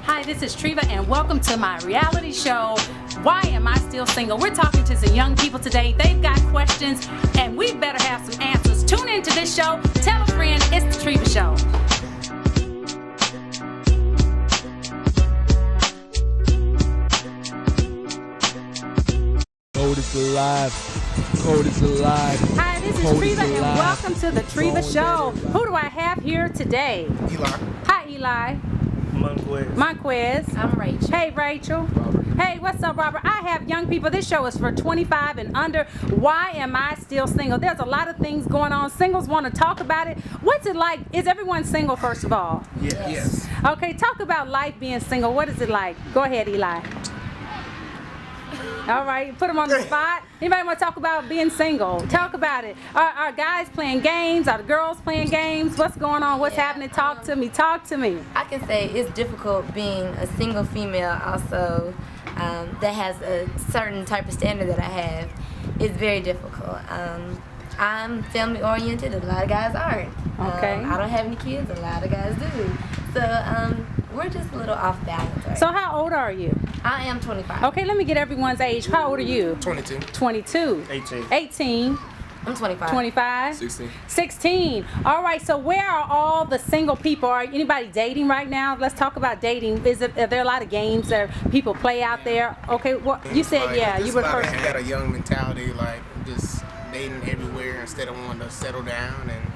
Hi, this is Treva, and welcome to my reality show, Why Am I Still Single? We're talking to some young people today. They've got questions, and we better have some answers. Tune into this show. Tell a friend, it's the Treva Show. Code is alive. Code is alive. Hi, this is Treva, and welcome to the Treva Show. Who do I have here today? Eli. Hi, Eli. Monquez. I'm Rachel. Hey, Rachel. Robert. Hey, what's up, Robert? I have young people. This show is for 25 and under. Why am I still single? There's a lot of things going on. Singles want to talk about it. What's it like? Is everyone single, first of all? Yes. Okay, talk about life being single. What is it like? Go ahead, Eli. All right, put them on the spot. Anybody want to talk about being single? Talk about it. Are guys playing games? Are the girls playing games? What's going on? What's happening? Talk to me. Talk to me. I can say it's difficult being a single female also that has a certain type of standard that I have. It's very difficult. I'm family oriented. A lot of guys aren't. Okay. I don't have any kids. A lot of guys do. So we're just a little off balance right So now. how old are you? I am 25. Okay, let me get everyone's age. How old are you? 22. 22. 18. 18. I'm 25. 25. 16. 16. All right, so where are all the single people? Are anybody dating right now? Let's talk about dating. Are there a lot of games that people play out there? Okay, what you said, Like, yeah, you were just first. got a young mentality, like just dating everywhere instead of wanting to settle down and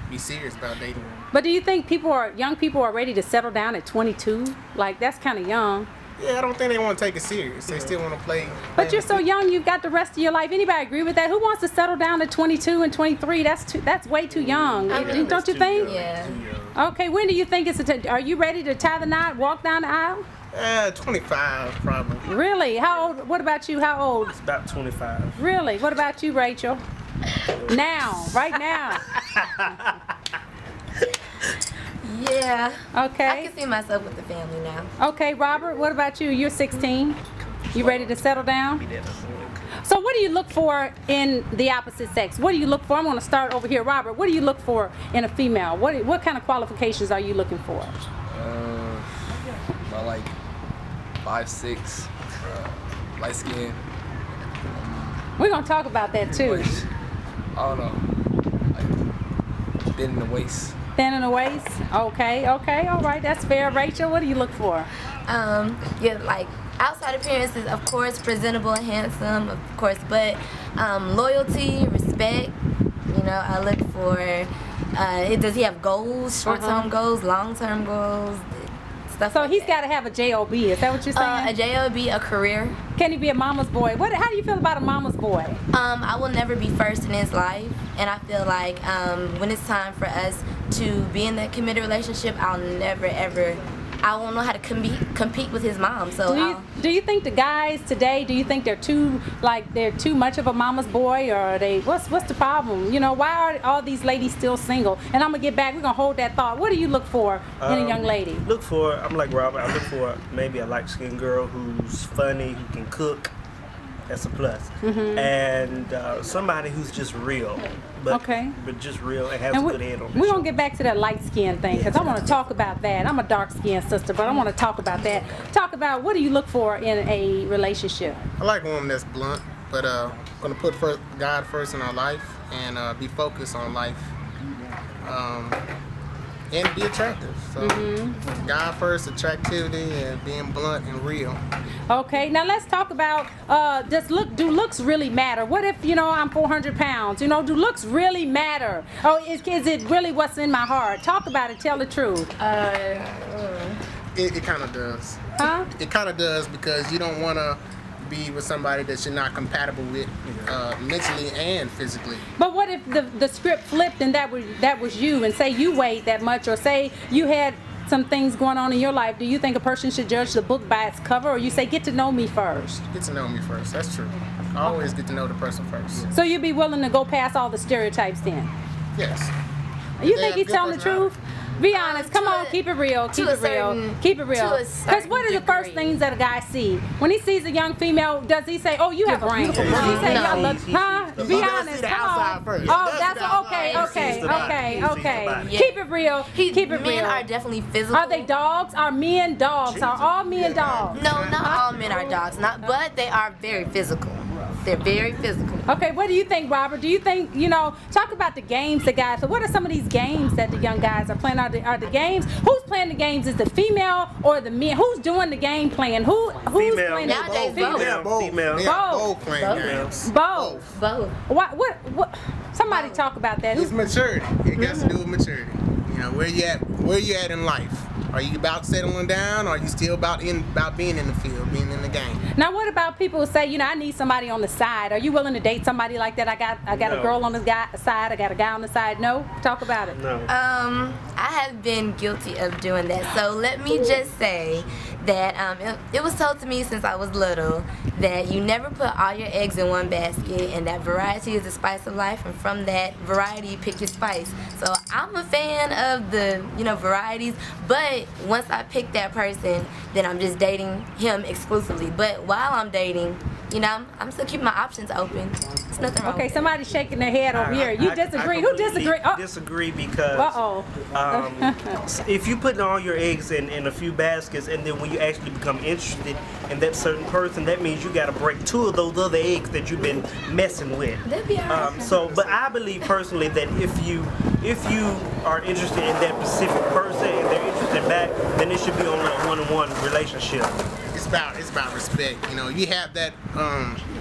be serious about dating. But do you think young people are ready to settle down at 22? Like, that's kind of young. Yeah, I don't think they want to take it serious. They still want to play. But you're so young, you've got the rest of your life. Anybody agree with that? Who wants to settle down at 22 and 23? That's way too young. Don't you think? Yeah. Okay, when do you think are you ready to tie the knot, walk down the aisle? 25 probably. Really? How old? What about you? How old? It's about 25. Really? What about you, Rachel? Now, right now. Yeah. I Okay. can see myself with the family now. Okay, Robert, what about you? You're 16. You ready to settle down? So what do you look for in the opposite sex? What do you look for? I'm going to start over here. Robert, what do you look for in a female? What kind of qualifications are you looking for? About like 5'6", light skin. We're going to talk about that too. I don't know. Like thin in the waist. Thin in the waist? Okay, all right, that's fair. Rachel, what do you look for? Yeah, like outside appearances, of course, presentable and handsome, of course, but loyalty, respect. You know, I look for. Does he have goals? Short-term goals, long-term goals, stuff. So like he's that. got to have a job. Is that what you're saying? A job, a career. Can he be a mama's boy? How do you feel about a mama's boy? I will never be first in his life, and I feel like when it's time for us to be in that committed relationship, I won't know how to compete with his mom. So Do you think the guys today? Do you think they're too much of a mama's boy, or are they? What's the problem? You know, why are all these ladies still single? And I'm gonna get back. We're gonna hold that thought. What do you look for in a young lady? I'm like Robert. I look for maybe a light-skinned girl who's funny, who can cook. That's a plus. And somebody who's just real. But just real and has a good head on We're going to get back to that light skin thing because I want to talk about that. I'm a dark skinned sister, but I want to talk about that. Talk about what do you look for in a relationship? I like a woman that's blunt, but going to put God first in our life and be focused on life. And be attractive. So God first, attractivity, and being blunt and real. Okay, now let's talk about do looks really matter? What if, I'm 400 pounds? Do looks really matter? Oh, is it really what's in my heart? Talk about it, tell the truth. It kind of does. Huh? It kind of does because you don't want to be with somebody that you're not compatible with mentally and physically. But what if the script flipped and that was you, and say you weighed that much, or say you had some things going on in your life? Do you think a person should judge the book by its cover, or you say get to know me first? Get to know me first. That's true. I always get to know the person first. So you'd be willing to go past all the stereotypes then? Yes. You think he's telling the truth? Be honest. Come on, keep it real. Keep it real. Keep it real. Because what are the first things that a guy see when he sees a young female? Does he say, "Oh, you have brains"? Does he say, "Y'all look"? Huh? Be honest. Come on. Oh, that's okay. Keep it real. Keep it real. Men are definitely physical. Are they dogs? Are men dogs? Are all men dogs? No, not all men are dogs. But they are very physical. They're very physical. Okay, what do you think, Robert? Do you think, talk about the games the guys, so what are some of these games that the young guys are playing? Are the games, who's playing the games? Is the female or the men? Who's doing the game playing? Who's playing Nowadays, Female. Both playing games. Both. What? Somebody talk about that. It's maturity. It got to do with maturity. Where you at in life? Are you about settling down, or are you still about being in the field, being in the game? Now, what about people who say, I need somebody on the side? Are you willing to date somebody like that? I got a girl on the side. I got a guy on the side. No, talk about it. No. I have been guilty of doing that. So let me just say that it was told to me since I was little that you never put all your eggs in one basket, and that variety is the spice of life, and from that variety, pick your spice. So I'm a fan of the varieties, but once I pick that person, then I'm just dating him exclusively. But while I'm dating, I'm still keeping my options open. There's nothing wrong. Okay, with somebody's shaking their head over here. You disagree? Who disagree? I disagree because if you put all your eggs in a few baskets, and then when you actually become interested in that certain person, that means you got to break 2 of those other eggs that you've been messing with. That'd be all right. But I believe personally that if you are interested in that specific person and they're interested back, then it should be only a one-on-one relationship. It's about respect. You have that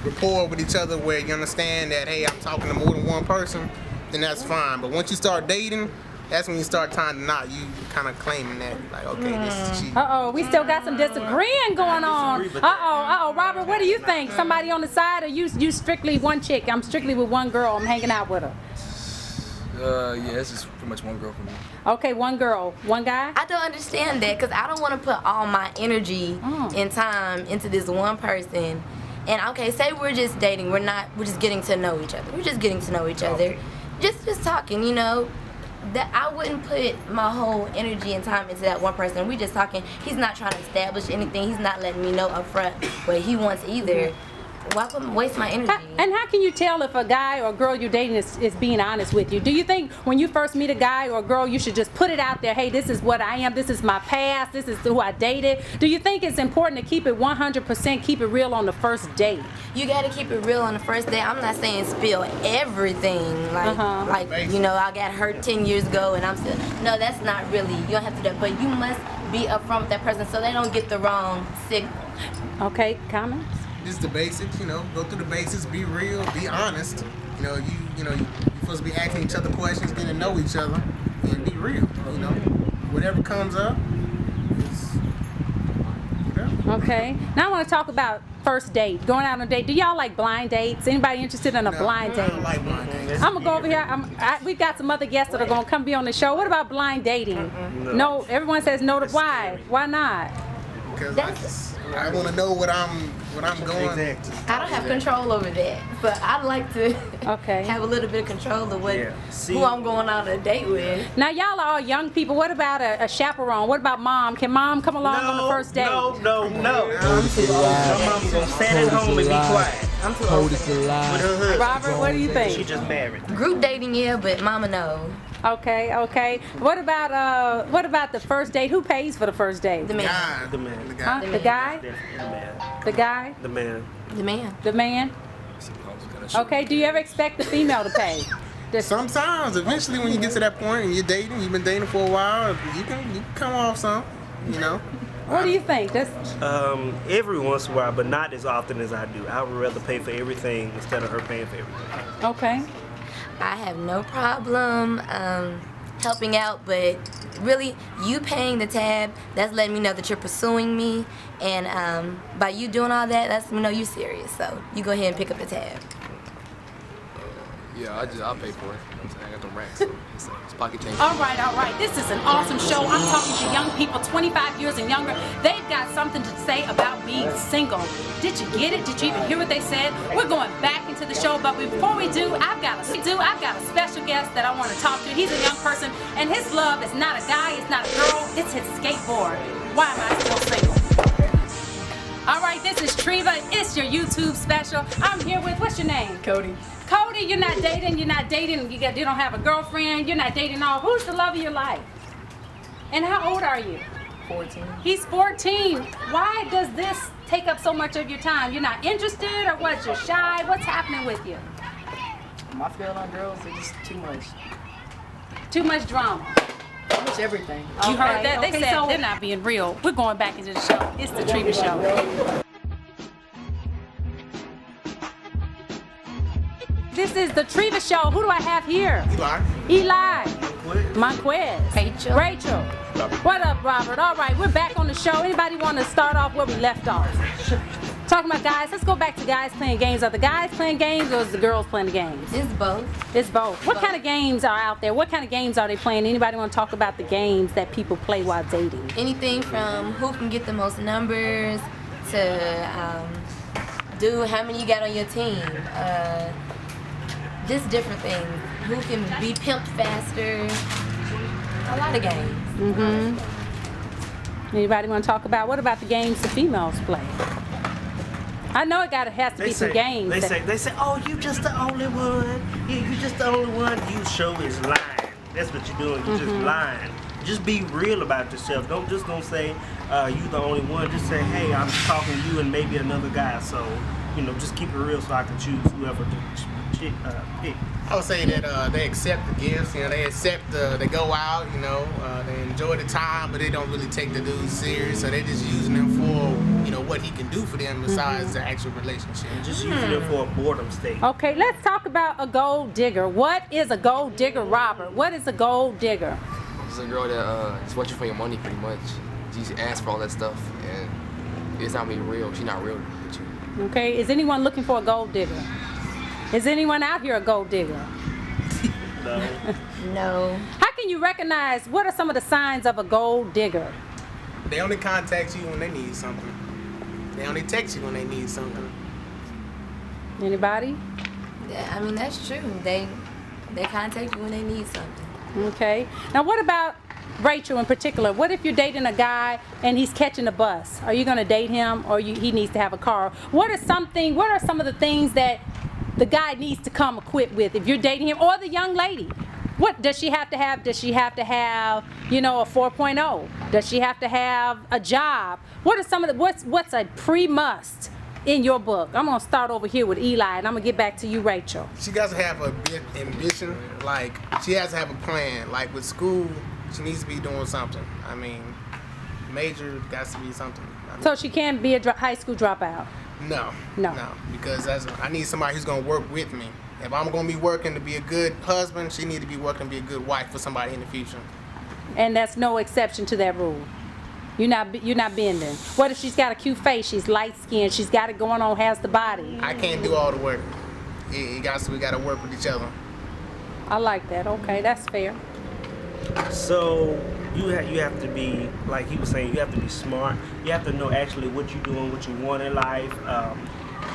rapport with each other where you understand that, hey, I'm talking to more than one person, then that's fine. But once you start dating, that's when you start tying the knot. You kind of claiming that, like, okay, this is cheating. We still got some disagreeing going on. Robert, what do you think? Somebody on the side, or you strictly one chick? I'm strictly with one girl. I'm hanging out with her. Yeah, it's just pretty much one girl for me. Okay, one girl, one guy? I don't understand that because I don't want to put all my energy and time into this one person. And okay, say we're just dating, we're just getting to know each other. We're just getting to know each other. Just talking, that I wouldn't put my whole energy and time into that one person. We just talking. He's not trying to establish anything. He's not letting me know up front what he wants either. Why waste my energy? And how can you tell if a guy or a girl you're dating is being honest with you? Do you think when you first meet a guy or a girl, you should just put it out there, hey, this is what I am, this is my past, this is who I dated? Do you think it's important to keep it 100%, keep it real on the first date? You got to keep it real on the first date. I'm not saying spill everything. Like I got hurt 10 years ago and I'm still... No, that's not really... You don't have to do that. But you must be upfront with that person so they don't get the wrong signal. Okay, comments? Just the basics, go through the basics, be real, be honest. You're supposed to be asking each other questions, getting to know each other, and be real. Whatever comes up, Okay. Now I want to talk about first date, going out on a date. Do y'all like blind dates? Anybody interested in a blind date? I don't like blind dates. I'm gonna go over here. We've got some other guests that are gonna come be on the show. What about blind dating? No. Everyone says no to why? Why not? Because I want to know what I'm going. Exactly. I don't have control over that, but I'd like to have a little bit of control of who I'm going on a date with. Now y'all are all young people. What about a chaperone? What about mom? Can mom come along on the first date? No. I'm too old. My mom's gonna stand at home and be quiet. I'm too old. With her husband. Robert, what do you think? She just married. Group dating, yeah, but mama no. Okay. What about the first date? Who pays for the first date? The man. The man. Huh? The guy? The guy? The man. The man. The man? Okay, do you ever expect the female to pay? Sometimes, eventually when you get to that point and you've been dating for a while, you can come off some, What do you think? Every once in a while, but not as often as I do. I would rather pay for everything instead of her paying for everything. Okay. I have no problem helping out, but really, you paying the tab, that's letting me know that you're pursuing me, and by you doing all that, that's letting me know you're serious. So you go ahead and pick up the tab. Yeah, I'll pay for it. You know what I'm saying? I got them racks, so it's pocket change. All right. This is an awesome show. I'm talking to young people, 25 years and younger. They've got something to say about being single. Did you get it? Did you even hear what they said? We're going back into the show, but before we do, I've got a special guest that I want to talk to. He's a young person, and his love is not a guy, it's not a girl, it's his skateboard. Why am I still single? All right, this is Treva. It's your YouTube special. I'm here with, what's your name? Cody. Cody, you're not dating, you don't have a girlfriend, you're not dating all. Who's the love of your life? And how old are you? 14. He's 14. Why does this take up so much of your time? You're not interested or what? You're shy? What's happening with you? My feeling on girls, they're just too much. Too much drama. Too much everything. You heard that? They said they're not being real. We're going back into the show. It's the Treva Show. This is the Treva Show. Who do I have here? Eli. Monquez. Rachel. What up, Robert? All right, we're back on the show. Anybody want to start off where we left off? Talking about guys. Let's go back to guys playing games. Are the guys playing games or is the girls playing the games? It's both. It's both. What kind of games are out there? What kind of games are they playing? Anybody want to talk about the games that people play while dating? Anything from who can get the most numbers to do how many you got on your team. Just different things. Who can be pimped faster? A lot of games. Anybody want to talk about what about the games the females play? I know it has to be some games. They say, oh, you just the only one. Yeah, you just the only one. You show is lying. That's what you're doing. You're just lying. Just be real about yourself. Don't say you the only one. Just say, hey, I'm talking to you and maybe another guy. So, just keep it real so I can choose whoever to pick. I would say that they accept the gifts, they accept they go out, they enjoy the time, but they don't really take the dude serious, so they're just using them for, what he can do for them besides the actual relationship. Just using them for a boredom state. Okay, let's talk about a gold digger. What is a gold digger, Robert? What is a gold digger? It's a girl that is watching for your money pretty much. She asks for all that stuff, and it's not really real. She's not real with you. Okay, is anyone looking for a gold digger? Is anyone out here a gold digger? No. No. How can you recognize, what are some of the signs of a gold digger? They only contact you when they need something. They only text you when they need something. Anybody? Yeah, I mean, that's true. They contact you when they need something. Okay. Now what about Rachel in particular? What if you're dating a guy and he's catching a bus? Are you going to date him or he needs to have a car? What are some of the things that the guy needs to come equipped with if you're dating him, or the young lady? What does she have to have? Does she have to have, a 4.0? Does she have to have a job? What are some of what's a pre-must in your book? I'm gonna start over here with Eli, and I'm gonna get back to you, Rachel. She got to have a bit ambition. Like, she has to have a plan. Like with school, she needs to be doing something. I mean, major got to be something. So she can't be a high school dropout? No, No. because I need somebody who's gonna work with me. If I'm gonna be working to be a good husband, she need to be working to be a good wife for somebody in the future. And that's no exception to that rule. You're not bending. What if she's got a cute face? She's light skinned. She's got it going on. Has the body. I can't do all the work. We got to work with each other. I like that. Okay, that's fair. So you have to be, like he was saying, you have to be smart. You have to know actually what you're doing, what you want in life,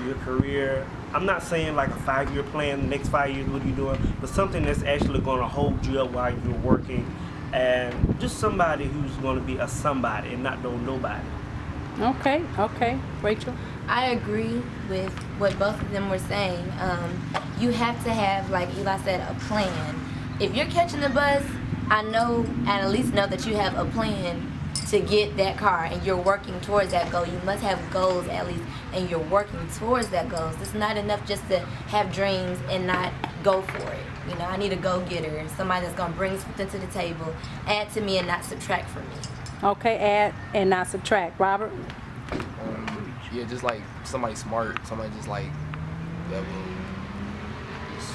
your career. I'm not saying like a 5-year plan, the next 5 years what are you doing, but something that's actually going to hold you up while you're working, and just somebody who's going to be a somebody and not no nobody. Okay. Rachel? I agree with what both of them were saying. You have to have, like Eli said, a plan. If you're catching the bus, I know, and at least know that you have a plan to get that car and you're working towards that goal. You must have goals at least, and you're working towards that goals. It's not enough just to have dreams and not go for it. I need a go-getter, somebody that's going to bring something to the table, add to me and not subtract from me. Okay, add and not subtract. Robert? Yeah, just like somebody smart, somebody just like that will just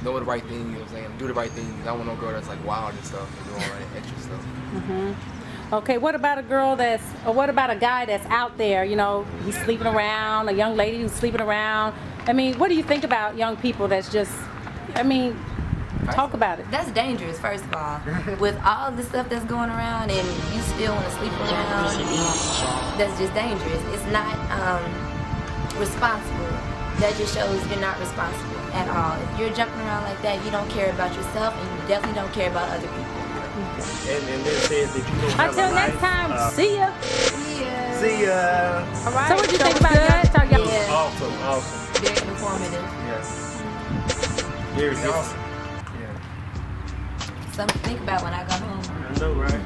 know the right thing, you know what I'm saying? Do the right thing. I don't want no girl that's like wild and stuff and do all that extra stuff. Okay, what about a guy that's out there, he's sleeping around, a young lady who's sleeping around, I mean, what do you think about young people that's just, I mean, talk about it. That's dangerous, first of all. With all the stuff that's going around and you still want to sleep around, that's just dangerous. It's not responsible. That just shows you're not responsible at all. If you're jumping around like that, you don't care about yourself and you definitely don't care about other people. And they said that you don't have Until a next life. time, see ya. See ya. All right. So what do you think about Young Talk? Yeah. Awesome. Very informative. Yeah. Very awesome. Yeah. Something to think about when I go home. I know, right?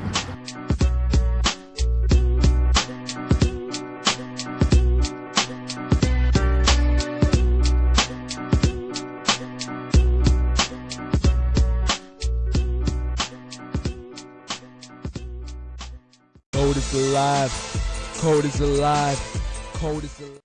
Code is alive. Code is alive. Code is alive.